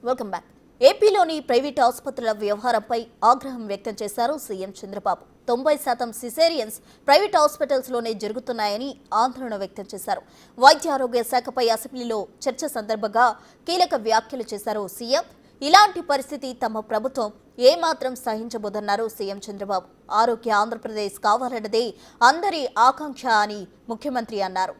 Welcome back. ఏపీలోని private ఆసుపత్రుల వ్యవహారంపై ఆగ్రహం వ్యక్తం చేశారు సీఎం చంద్రబాబు. 90% సిసేరియన్స్ ప్రైవేట్ హాస్పిటల్స్లోనే జరుగుతున్నాయని ఆందోళన వ్యక్తం చేశారు. వైద్య ఆరోగ్య శాఖపై అసెంబ్లీలో చర్చ సందర్భంగా కీలక వ్యాఖ్యలు చేశారు సీఎం. ఇలాంటి పరిస్థితి తమ ప్రభుత్వం ఏమాత్రం సహించబోదన్నారు సీఎం చంద్రబాబు. ఆరోగ్య ఆంధ్రప్రదేశ్ కావాలన్నదే అందరి ఆకాంక్ష అని ముఖ్యమంత్రి అన్నారు.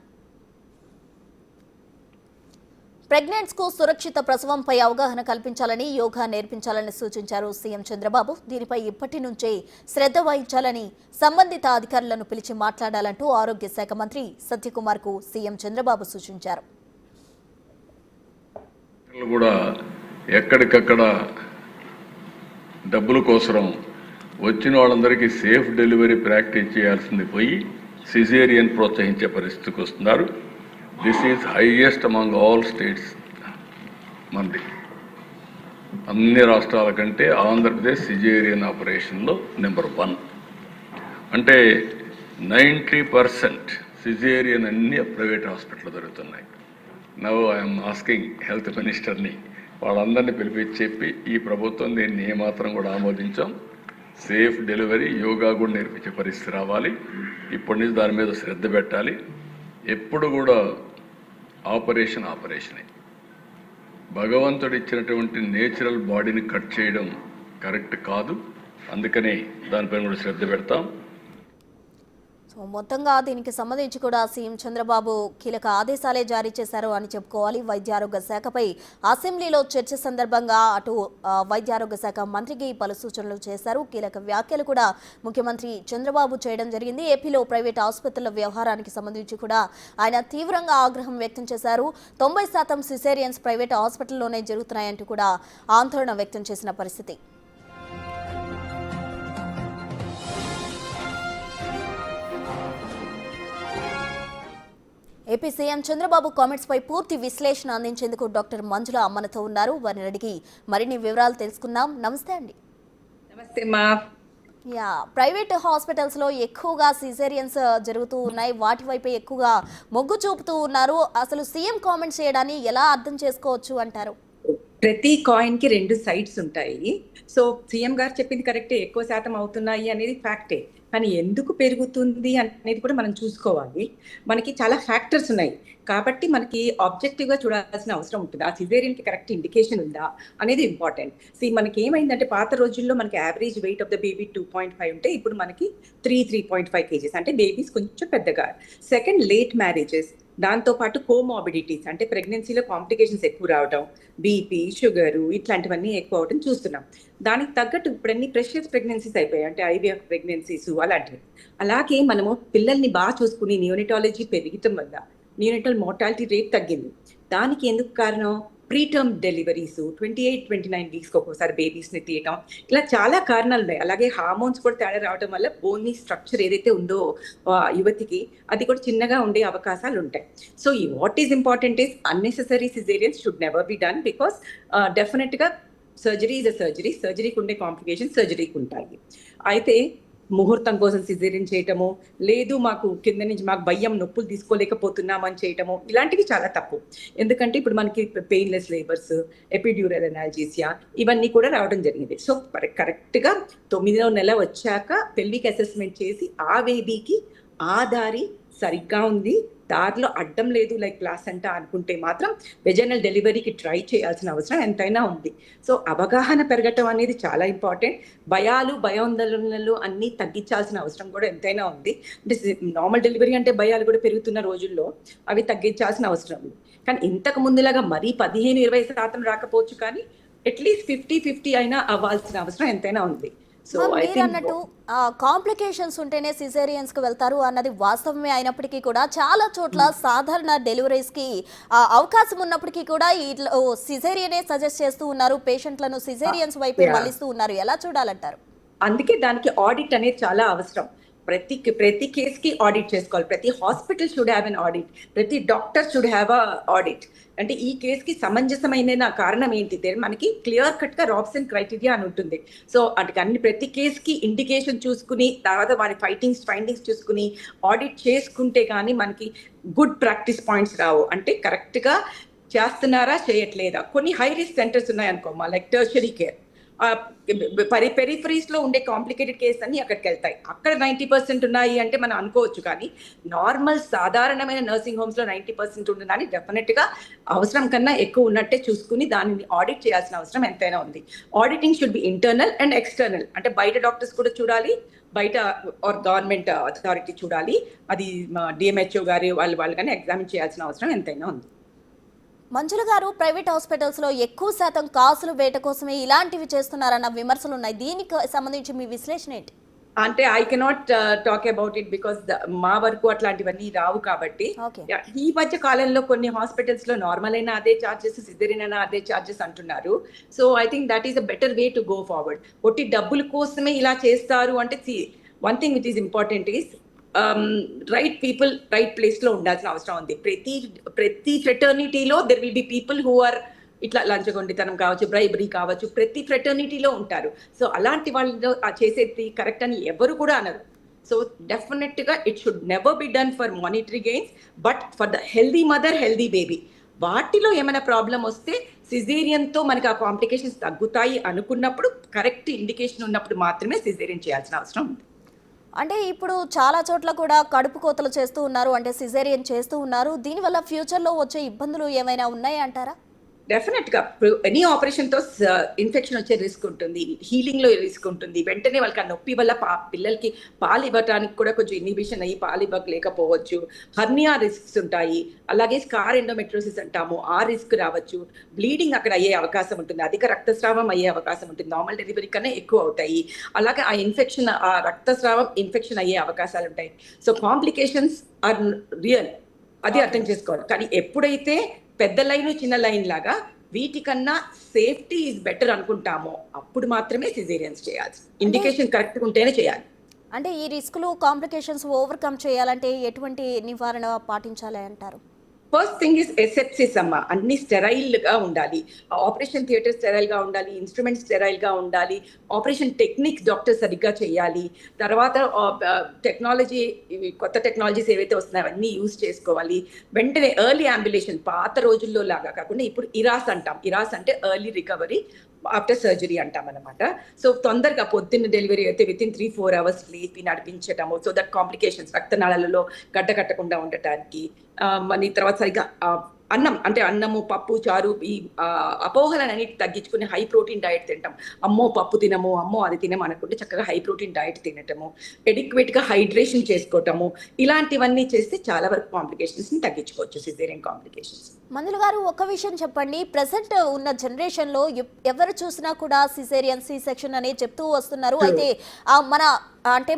ప్రెగ్నెంట్స్ కు సురక్షిత ప్రసవంపై అవగాహన కల్పించాలని, యోగా నేర్పించాలని సూచించారు సీఎం చంద్రబాబు. దీనిపై ఇప్పటి నుంచే శ్రద్ధ వహించాలని, సంబంధిత అధికారులను పిలిచి మాట్లాడాలంటూ ఆరోగ్య శాఖ మంత్రి సత్యకుమార్ కు సీఎం చంద్రబాబు సూచించారు. కూడా ఎక్కడికక్కడ డబ్బుల కోసం వచ్చిన వాళ్ళందరికీ సేఫ్ డెలివరీ ప్రాక్టీస్ చేయాల్సింది పోయి సిజేరియన్ ప్రోత్సహించే పరిస్థితికి వస్తున్నారు. This is highest among all states. మంది అన్ని రాష్ట్రాల కంటే ఆంధ్రప్రదేశ్ సిజేరియన్ ఆపరేషన్లో నెంబర్ 1. అంటే 90% సిజేరియన్ అన్ని ప్రైవేట్ హాస్పిటల్ జరుగుతున్నాయి. నవ్ ఐఎమ్ ఆస్కింగ్ హెల్త్ మినిస్టర్ని, వాళ్ళందరినీ పిలిపించి చెప్పి ఈ ప్రభుత్వం దీన్ని ఏమాత్రం కూడా ఆమోదించాం. సేఫ్ డెలివరీ, యోగా కూడా నేర్పించే పరిస్థితి రావాలి. ఇప్పటి నుంచి దాని మీద శ్రద్ధ పెట్టాలి. ఎప్పుడు కూడా ఆపరేషనే. భగవంతుడు ఇచ్చినటువంటి నేచురల్ బాడీని కట్ చేయడం కరెక్ట్ కాదు. అందుకని దానిపైన కూడా శ్రద్ధ పెడతాం. సో మొత్తంగా దీనికి సంబంధించి కూడా సీఎం చంద్రబాబు కీలక ఆదేశాలే జారీ చేశారు అని చెప్పుకోవాలి. వైద్య ఆరోగ్య శాఖపై అసెంబ్లీలో చర్చ సందర్భంగా అటు వైద్య ఆరోగ్య శాఖ మంత్రికి పలు సూచనలు చేశారు. కీలక వ్యాఖ్యలు కూడా ముఖ్యమంత్రి చంద్రబాబు చేయడం జరిగింది. ఏపీలో ప్రైవేట్ ఆసుపత్రుల వ్యవహారానికి సంబంధించి కూడా ఆయన తీవ్రంగా ఆగ్రహం వ్యక్తం చేశారు. 90% సిసేరియన్స్ ప్రైవేట్ హాస్పిటల్లోనే జరుగుతున్నాయంటూ కూడా ఆందోళన వ్యక్తం చేసిన పరిస్థితి. ఏపీ సీఎం చంద్రబాబు కామెంట్స్ పై పూర్తి విశ్లేషణ అందించేందుకు డాక్టర్ మంజుల అమ్మనతో ఉన్నారు. వారిని అడిగి మరిన్ని వివరాలు తెలుసుకుందాం. నమస్తే అండి. నమస్తే మా. ప్రైవేట్ హాస్పిటల్స్ లో ఎక్కువగా సిజేరియన్స్ జరుగుతూ ఉన్నాయి. వాటి వైపు ఎక్కువగా మొగ్గు చూపుతూ ఉన్నారు. అసలు సీఎం కామెంట్స్ చేయడాన్ని ఎలా అర్థం చేసుకోవచ్చు అంటారు? ప్రతి కాయిన్ కి 2 సైడ్స్ ఉంటాయి. సో సీఎం గారు చెప్పింది కరెక్టే, ఎక్కువ శాతం అవుతున్నాయి అనేది ఫ్యాక్టే. కానీ ఎందుకు పెరుగుతుంది అనేది కూడా మనం చూసుకోవాలి. మనకి చాలా ఫ్యాక్టర్స్ ఉన్నాయి కాబట్టి మనకి ఆబ్జెక్టివ్గా చూడాల్సిన అవసరం ఉంటుంది. ఆ సిజేరియన్కి కరెక్ట్ ఇండికేషన్ ఉందా అనేది ఇంపార్టెంట్. మనకి ఏమైందంటే పాత రోజుల్లో మనకి average weight of the baby 2.5 ఉంటే ఇప్పుడు మనకి 3.5 kgs, అంటే బేబీస్ కొంచెం పెద్దగా. సెకండ్, లేట్ మ్యారేజెస్, దాంతోపాటు కోమార్బిడిటీస్ అంటే ప్రెగ్నెన్సీలో కాంప్లికేషన్స్ ఎక్కువ రావడం, బీపీ, షుగరు ఇట్లాంటివన్నీ ఎక్కువ అవడం చూస్తున్నాం. దానికి తగ్గట్టు ఇప్పుడు అన్ని ప్రెషియస్ ప్రెగ్నెన్సీస్ అయిపోయాయి, అంటే ఐవీఎఫ్ ప్రెగ్నెన్సీస్ అలాంటివి. అలాగే మనము పిల్లల్ని బాగా చూసుకుని నియోనిటాలజీ పెరగటం వల్ల నియోనిటల్ మోర్టాలిటీ రేట్ తగ్గింది. దానికి ఎందుకు కారణం? ప్రీటర్మ్ డెలివరీస్, 28-29 వీక్స్కి ఒక్కోసారి బేబీస్ని తీయటం, ఇలా చాలా కారణాలు ఉన్నాయి. అలాగే హార్మోన్స్ కూడా తేడా రావడం వల్ల బోనీ స్ట్రక్చర్ ఏదైతే ఉందో యువతికి అది కూడా చిన్నగా ఉండే అవకాశాలు ఉంటాయి. So what is important is unnecessary caesareans should never be done, because డెఫినెట్గా సర్జరీ ఇస్ అ సర్జరీకి ఉండే కాంప్లికేషన్ సర్జరీకి ఉంటాయి. అయితే ముహూర్తం కోసం సిజేరియన్ చేయటము, లేదు మాకు కింద నుంచి మాకు భయం, నొప్పులు తీసుకోలేకపోతున్నామని చేయటము, ఇలాంటివి చాలా తప్పు. ఎందుకంటే ఇప్పుడు మనకి పెయిన్లెస్ లేబర్స్, ఎపిడ్యూరల్ అనాల్జీసియా ఇవన్నీ కూడా రావడం జరిగింది. సో కరెక్ట్గా 9వ నెల వచ్చాక పెల్విక్ అసెస్మెంట్ చేసి ఆ బేబీకి ఆ దారి సరిగ్గా ఉంది, దారిలో అడ్డం లేదు లైక్ ప్లాసెంటా అనుకుంటే మాత్రం వెజైనల్ డెలివరీకి ట్రై చేయాల్సిన అవసరం ఎంతైనా ఉంది. సో అవగాహన పెరగటం అనేది చాలా ఇంపార్టెంట్. భయాందోళనలు అన్నీ తగ్గించాల్సిన అవసరం కూడా ఎంతైనా ఉంది. అంటే నార్మల్ డెలివరీ అంటే భయాలు కూడా పెరుగుతున్న రోజుల్లో అవి తగ్గించాల్సిన అవసరం ఉంది. కానీ ఇంతకు ముందులాగా మరీ 15-20% రాకపోవచ్చు, కానీ అట్లీస్ట్ 50-50 అయినా అవ్వాల్సిన అవసరం ఎంతైనా ఉంది. అన్నట్టు కాంప్లికేషన్స్ ఉంటేనే సిజేరియన్స్ కి వెళ్తారు అన్నది వాస్తవమే అయినప్పటికీ కూడా చాలా చోట్ల సాధారణ డెలివరీస్ కి అవకాశం ఉన్నప్పటికీ కూడా సిజేరియనే సజెస్ట్ చేస్తూ ఉన్నారు. పేషెంట్లను సిజేరియన్స్ వైపు మళ్ళిస్తూ ఉన్నారు. ఎలా చూడాలంటారు? అందుకే దానికి ఆడిట్ అనేది చాలా అవసరం. ప్రతి కేసుకి ఆడిట్ చేసుకోవాలి. ప్రతి hospital should have an audit, ప్రతి doctor should have a audit. అంటే ఈ కేసుకి సమంజసమైన కారణం ఏంటి, మనకి క్లియర్ కట్ గా రాబ్సన్ క్రైటీరియా అని ఉంటుంది. సో అన్ని ప్రతి కేసుకి ఇండికేషన్ చూసుకుని తర్వాత వారి ఫైండింగ్స్ చూసుకుని ఆడిట్ చేసుకుంటే కానీ మనకి గుడ్ ప్రాక్టీస్ పాయింట్స్ రావు. అంటే కరెక్ట్ గా చేస్తున్నారా చేయట్లేదా. కొన్ని హై రిస్క్ సెంటర్స్ ఉన్నాయనుకోమా, లైక్ టెర్షరీ కేర్, పెరిఫరీస్ లో ఉండే కాంప్లికేటెడ్ కేసెస్ అన్ని అక్కడికి వెళ్తాయి. అక్కడ 90% ఉన్నాయి అంటే మనం అనుకోవచ్చు, కానీ నార్మల్ సాధారణమైన నర్సింగ్ హోమ్స్ లో 90% ఉంటుందని డెఫినెట్ గా అవసరం కన్నా ఎక్కువ ఉన్నట్టే చూసుకుని దానిని ఆడిట్ చేయాల్సిన అవసరం ఎంతైనా ఉంది. Auditing should be internal and external, అంటే బయట డాక్టర్స్ కూడా చూడాలి, బయట ఆర్ గవర్నమెంట్ అథారిటీ చూడాలి. అది డిఎంహెచ్ఓ గారి వాళ్ళు కానీ ఎగ్జామిన్ చేయాల్సిన అవసరం ఎంతైనా ఉంది. మంజుల గారు, ప్రైవేట్ హాస్పిటల్స్ లో ఎక్కువ శాతం కాసులు వేట కోసమే ఇలాంటివి చేస్తున్నారన్న విమర్శలు ఉన్నాయి. దీనికి సంబంధించి మీ విశ్లేషణ ఏంటి? అంటే I cannot talk about it because మా వరకు అట్లాంటివన్నీ రావు కాబట్టి. ఈ మధ్య కాలంలో కొన్ని హాస్పిటల్స్ లో నార్మల్ అయినా అదే చార్జెస్, సిజేరియన్ అయినా అదే చార్జెస్ అంటున్నారు. So I think that is a better way to go forward. ఒట్టి డబ్బుల కోసమే ఇలా చేస్తారు అంటే, one thing which is important is right people right place లో ఉండాల్సిన అవసరం ఉంది. ప్రతి ఫ్రెటర్నిటీలో there will be people who are ఇట్లా లంచగొండితనం కావచ్చు, బ్రైబరీ కావచ్చు, ప్రతి ఫ్రెటర్నిటీలో ఉంటారు. సో అలాంటి వాళ్ళు చేసేది కరెక్ట్ అని ఎవరు కూడా అనరు. సో డెఫినెట్ గా it should never be done for monetary gains, but for the healthy mother, healthy baby. వాటిలో ఏమైనా ప్రాబ్లం వస్తే సిజేరియన్ తో మనకి ఆ కాంప్లికేషన్స్ తగ్గుతాయి అనుకున్నప్పుడు, కరెక్ట్ ఇండికేషన్ ఉన్నప్పుడు మాత్రమే సిజేరియన్ చేయాల్సిన అవసరం ఉంది. అంటే ఇప్పుడు చాలా చోట్ల కూడా కడుపు కోతలు చేస్తూ ఉన్నారు, అంటే సిజేరియన్ చేస్తూ ఉన్నారు. దీనివల్ల ఫ్యూచర్లో వచ్చే ఇబ్బందులు ఏమైనా ఉన్నాయి అంటారా? డెఫినెట్ గా ఎనీ ఆపరేషన్ తో ఇన్ఫెక్షన్ వచ్చే రిస్క్ ఉంటుంది, హీలింగ్ లో రిస్క్ ఉంటుంది. వెంటనే వాళ్ళకి ఆ నొప్పి వల్ల పిల్లలకి పాలు ఇవ్వడానికి కూడా కొంచెం ఇన్హిబిషన్ అయ్యి పాలు ఇవ్వలేకపోవచ్చు. హర్నియా రిస్క్స్ ఉంటాయి. అలాగే స్కార్ ఎండోమెట్రోసిస్ అంటాము, ఆ రిస్క్ రావచ్చు. బ్లీడింగ్ అక్కడ అయ్యే అవకాశం ఉంటుంది, అధిక రక్తస్రావం అయ్యే అవకాశం ఉంటుంది, నార్మల్ డెలివరీ కన్నా ఎక్కువ అవుతాయి. అలాగే ఆ ఇన్ఫెక్షన్, ఆ రక్తస్రావం ఇన్ఫెక్షన్ అయ్యే అవకాశాలు ఉంటాయి. సో కాంప్లికేషన్స్ ఆర్ రియల్, అది అర్థం చేసుకోవాలి. కానీ ఎప్పుడైతే పెద్ద లైన్ చిన్న లైన్ లాగా వీటికన్నా సేఫ్టీ ఈజ్ బెటర్ అనుకుంటామో అప్పుడు మాత్రమే సిజేరియన్స్ చేయాలి. ఇండికేషన్ కరెక్ట్ ఉంటేనే చేయాలి. అంటే ఈ రిస్కులు, కాంప్లికేషన్స్ ఓవర్కమ్ చేయాలంటే ఎటువంటి నివారణ పాటించాలి అంటారు? ఫస్ట్ థింగ్ ఇస్ ఎసెప్సిస్ అమ్మ. అన్ని స్టెరైల్ గా ఉండాలి, ఆపరేషన్ థియేటర్ స్టెరైల్ గా ఉండాలి, ఇన్స్ట్రుమెంట్ స్టెరైల్ గా ఉండాలి, ఆపరేషన్ టెక్నిక్స్ డాక్టర్ సరిగ్గా చేయాలి. తర్వాత టెక్నాలజీ, కొత్త టెక్నాలజీస్ ఏవైతే వస్తున్నాయో అవన్నీ యూజ్ చేసుకోవాలి. వెంటనే ఎర్లీ అంబులేషన్, పాత రోజుల్లో లాగా కాకుండా ఇప్పుడు ఇరాస్ అంటాం. ఇరాస్ అంటే ఎర్లీ రికవరీ ఆఫ్టర్ సర్జరీ అంటాం అనమాట. సో తొందరగా పొద్దున్న డెలివరీ అయితే వితిన్ 3-4 hours లేపి నడిపించటము, సో దట్ కాంప్లికేషన్స్, రక్తనాళాలలో గడ్డ కట్టకుండా ఉండటానికి. మళ్ళీ తర్వాత సరిగ్గా అన్నం, అంటే అన్నము, పప్పు, చారు, ఈ అపోహలన్నీ తగ్గించుకుని హై ప్రోటీన్ డైట్ తింటాం. అమ్మో పప్పు తినము, అమ్మో అది తినము అనుకుంటే చక్కగా హై ప్రోటీన్ డైట్ తినటము, ఎడిక్వేట్ గా హైడ్రేషన్ చేసుకోవటము, ఇలాంటివన్నీ చేస్తే చాలా వరకు కాంప్లికేషన్స్ ని తగ్గించుకోవచ్చు, సిజేరియన్ కాంప్లికేషన్స్. మంజుల గారు, ఒక విషయం చెప్పండి. ప్రెసెంట్ ఉన్న జనరేషన్ లో ఎవరు చూసినా కూడా సిజేరియన్, సి సెక్షన్ అనే చెప్తూ వస్తున్నారు. అయితే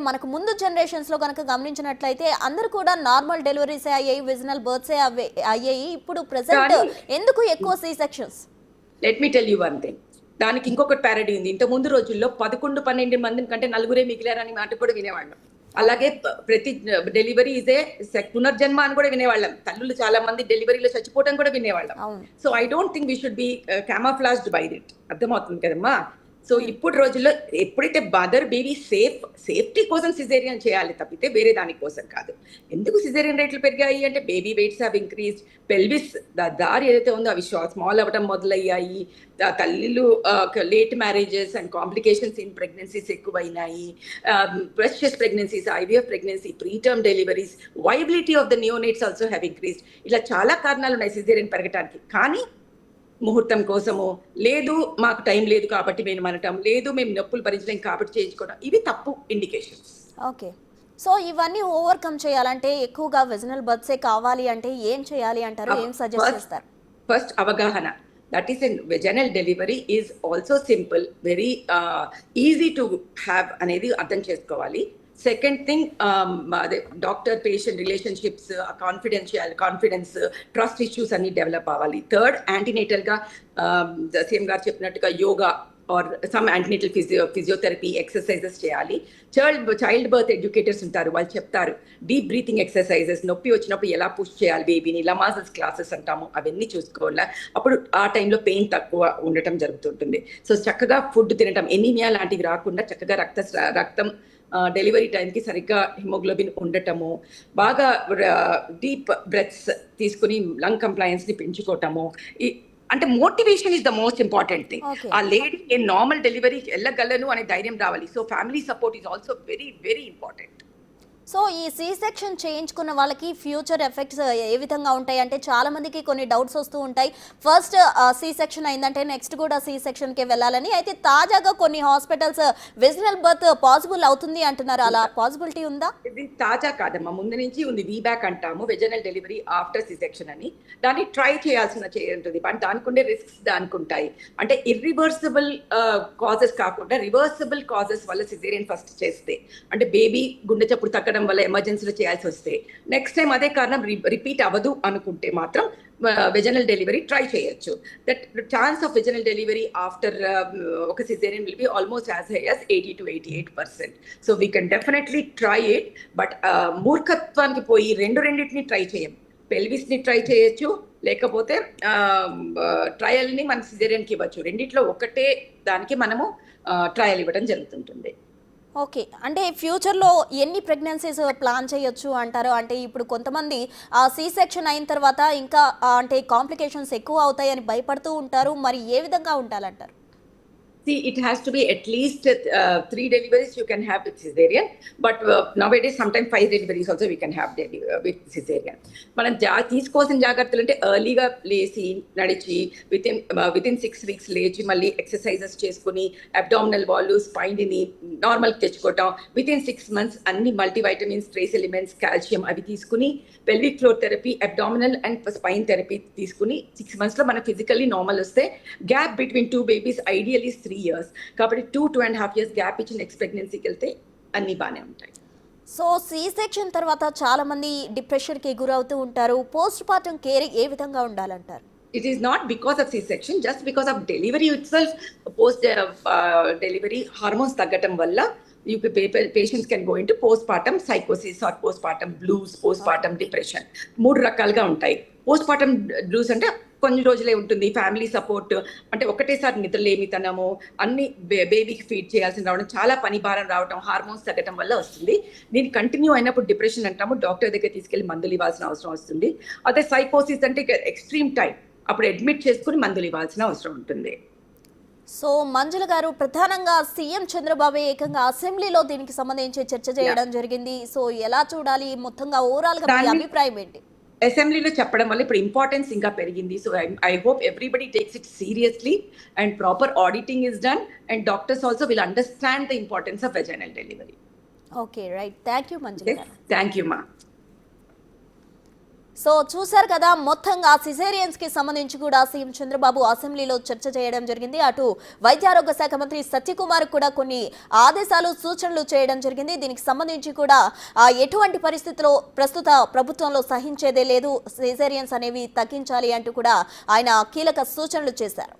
మనకు ముందు జనరేషన్స్ లో కనుక గమనించినట్లయితే అందరూ కూడా నార్మల్ డెలివరీసే అయ్యాయి, విజనల్ బర్త్సే అయ్యాయి. ఇప్పుడు ప్రెసెంట్ ఎందుకు ఎక్కువ C sections? Let me tell you one thing. దానికి ఇంకొకటి ప్యారడీ ఉంది. ఇంత ముందు రోజుల్లో 11-12 మంది కంటే నలుగురే మిగిలారని మాట కూడా వినేవాళ్ళం. అలాగే ప్రతి డెలివరీ ఇదే పునర్జన్మ అని కూడా వినేవాళ్ళం. తల్లులు చాలా మంది డెలివరీలో చచ్చిపోవడం కూడా వినేవాళ్ళం. So I don't think we should be camouflaged by it. అర్థమవుతుంది కదమ్మా? సో ఇప్పుడు రోజుల్లో ఎప్పుడైతే మదర్ బేబీ సేఫ్టీ కోసం సిజేరియన్ చేయాలి తప్పితే వేరే దానికోసం కాదు. ఎందుకు సిజేరియన్ రేట్లు పెరిగాయి అంటే baby weights have increased, pelvis దారి ఏదైతే ఉందో అవి స్మాల్ అవ్వడం మొదలయ్యాయి, తల్లిలు late marriages and complications in pregnancies ఎక్కువైనాయి, precious pregnancies, IVF pregnancy, preterm deliveries, viability of the neonates also have increased. ఇలా చాలా కారణాలు ఉన్నాయి సిజేరియన్ పెరగడానికి. కానీ ముహూర్తం కోసము, లేదు మాకు టైం లేదు కాబట్టి మేము అనటం, లేదు మేము నొప్పులు భరించలేం కాబట్టి చేయించుకోవడం, ఇవి తప్పు ఇండికేషన్స్. ఓకే, సో ఇవన్నీ ఓవర్కమ్ చేయాలంటే ఎక్కువగా వెజనల్ బర్త్సే కావాలి అంటే ఏం చేయాలి అంటారు? ఏం సజెస్ట్ చేస్తారు? ఫస్ట్ అవగాహన. That is an vaginal delivery is also simple, very easy to have అనేది అర్థం చేసుకోవాలి. సెకండ్ థింగ్, అదే doctor patient relationships, confidence, trust issues అన్ని డెవలప్ అవ్వాలి. థర్డ్, యాంటీనేటల్ గా సీఎం గారు చెప్పినట్టుగా yoga or some antenatal physiotherapy exercises చేయాలి. చైల్డ్ బర్త్ ఎడ్యుకేటర్స్ ఉంటారు, వాళ్ళు చెప్తారు డీప్ బ్రీతింగ్ ఎక్సర్సైజెస్, నొప్పి వచ్చినప్పుడు ఎలా పుష్ చేయాలి బేబీని, లమాజల్స్ క్లాసెస్ అంటాము, అవన్నీ చూసుకోవాలి. అప్పుడు ఆ టైంలో పెయిన్ తక్కువ ఉండటం జరుగుతుంటుంది. సో చక్కగా ఫుడ్ తినటం, ఎనీమియా లాంటివి రాకుండా చక్కగా రక్తం డెలివరీ టైంకి సరిగ్గా హిమోగ్లోబిన్ ఉండటము, బాగా డీప్ బ్రెత్స్ తీసుకుని లంగ్ కంప్లయన్స్ని పెంచుకోవటము, అంటే motivation is the most important thing. Okay. ఆ లేడీ నేను నార్మల్ డెలివరీకి వెళ్ళగలను అనే ధైర్యం రావాలి. So family support is also very very important. So ఈ సి సెక్షన్ చేయించుకున్న వాళ్ళకి ఫ్యూచర్ ఎఫెక్ట్స్ ఏ విధంగా ఉంటాయి అంటే చాలా మందికి కొన్ని డౌట్స్ వస్తూ ఉంటాయి. ఫస్ట్ సి సెక్షన్ అయిందంటే నెక్స్ట్ కూడా సి సెక్షన్కే వెళ్ళాలని. అయితే తాజాగా కొన్ని హాస్పిటల్స్ వెజినల్ బర్త్ పాసిబుల్ అవుతుంది అంటున్నారు. అలా పాసిబిలిటీ ఉందా? ఇది తాజా కాదమ్మా, ముందు నుంచి ఉంది. వీబ్యాక్ అంటాము, vaginal delivery after C section అని. దాన్ని ట్రై చేయాల్సిన ఉంటుంది, బట్ దానికి ఉండే రిస్క్స్ దానికి ఉంటాయి. అంటే ఇర్రివర్సిబుల్ కాజెస్ కాకుండా రివర్సిబుల్ కాజెస్ వల్ల సిజేరియన్ ఫస్ట్ చేస్తే, అంటే బేబీ గుండె చప్పుడు తగ్గడం వల్ల ఎమర్జెన్సీలో చేయాల్సి వస్తే, నెక్స్ట్ టైం అదే కారణం రిపీట్ అవ్వదు అనుకుంటే మాత్రం వెజనల్ డెలివరీ ట్రై చేయొచ్చు. That chance of vaginal delivery after ఒక caesarean will be almost as high as 80 to 88%. So we can definitely try it. But మూర్ఖత్వానికి పోయి రెండింటిని ట్రై చేయం. పెల్విస్ని ట్రై చేయొచ్చు, లేకపోతే ట్రయల్ని మన సిజేరియన్కి ఇవ్వచ్చు. రెండిట్లో ఒకటే దానికి మనము ట్రయల్ ఇవ్వడం జరుగుతుంటుంది. ఓకే, అంటే ఫ్యూచర్లో ఎన్ని ప్రెగ్నెన్సీస్ ప్లాన్ చేయొచ్చు అంటారు? అంటే ఇప్పుడు కొంతమంది సి సెక్షన్ అయిన తర్వాత ఇంకా అంటే కాంప్లికేషన్స్ ఎక్కువ అవుతాయని భయపడుతూ ఉంటారు. మరి ఏ విధంగా ఉండాలంటారు? See, it has to be at least 3 deliveries you can have with cesarean, but nowadays sometimes 5 deliveries also we can have with cesarean. మనం తీసుకోవాల్సిన జాగ్రత్తలు అంటే ఎర్లీగా లేచి నడిచి వితిన్ 6 weeks లేచి మళ్ళీ ఎక్సర్సైజెస్ చేసుకుని అబ్డామినల్ వాల్ స్పైన్ని నార్మల్కి తెచ్చుకోవటం. వితిన్ 6 months అన్ని మల్టీవైటమిన్స్, ట్రేస్ ఎలిమెంట్స్, కాల్షియం అవి తీసుకుని pelvic floor therapy, abdominal and spine therapy తీసుకుని 6 monthsలో మన ఫిజికల్లీ నార్మల్ వస్తే gap between 2 babies ideally 3 years. కాబట్టి 2.5 years గ్యాప్ ఇచ్చి నెక్స్ట్ ప్రెగ్నెన్సీకి వెళ్తే అన్ని బాగానే ఉంటాయి. సో సి సెక్షన్ తర్వాత చాలా మంది డిప్రెషన్కి గురవుతూ ఉంటారు. పోస్ట్ పార్టం కేర్ ఏ విధంగా ఉండాలంటారు? It is not because of C-section, just because of delivery itself. Post delivery hormones తగ్గటం వల్ల patients can go into postpartum psychosis or postpartum blues, postpartum depression. 3 రకాలుగా ఉంటాయి. పోస్ట్పార్టం బ్లూస్ అంటే కొన్ని రోజులే ఉంటుంది, ఫ్యామిలీ సపోర్ట్ అంటే ఒకటేసారి నిద్రలేమితనము, అన్ని బేబీకి ఫీడ్ చేయాల్సిన రావడం, చాలా పని భారం రావడం, హార్మోన్స్ తగ్గడం వల్ల వస్తుంది. దీన్ని కంటిన్యూ అయినప్పుడు డిప్రెషన్ అంటాము, డాక్టర్ దగ్గర తీసుకెళ్లి మందులు ఇవ్వాల్సిన అవసరం వస్తుంది. అదే సైకోసిస్ అంటే ఎక్స్ట్రీమ్ టైం, అప్పుడు అడ్మిట్ చేసుకుని మందులు ఇవ్వాల్సిన అవసరం ఉంటుంది. సో మంజుల గారు, ప్రధానంగా సీఎం చంద్రబాబు ఏకంగా అసెంబ్లీలో దీనికి సంబంధించి చర్చ చేయడం జరిగింది. సో ఎలా చూడాలి, మొత్తంగా ఓవరాల్ గా మీ అభిప్రాయం ఏంటి? అసెంబ్లీలో చెప్పడం వల్ల ఇప్పుడు ఇంపార్టెన్స్ ఇంకా పెరిగింది. So I hope everybody takes it seriously and proper auditing is done and doctors also will understand the importance of vaginal delivery. Okay, right. Thank you Manjula garu. Thank you మా. సో చూశారు కదా, మొత్తంగా సిజేరియన్స్ కి సంబంధించి కూడా CM Chandrababu అసెంబ్లీలో చర్చ చేయడం జరిగింది. అటు వైద్యారోగ్య శాఖ మంత్రి సత్యకుమార్ కూడా కొన్ని ఆదేశాలు, సూచనలు చేయడం జరిగింది. దీనికి సంబంధించి కూడా ఎటువంటి పరిస్థితుల్లో ప్రస్తుత ప్రభుత్వంలో సహించేదే లేదు, సిజేరియన్స్ అనేవి తగ్గించాలి అంటూ కూడా ఆయన కీలక సూచనలు చేశారు.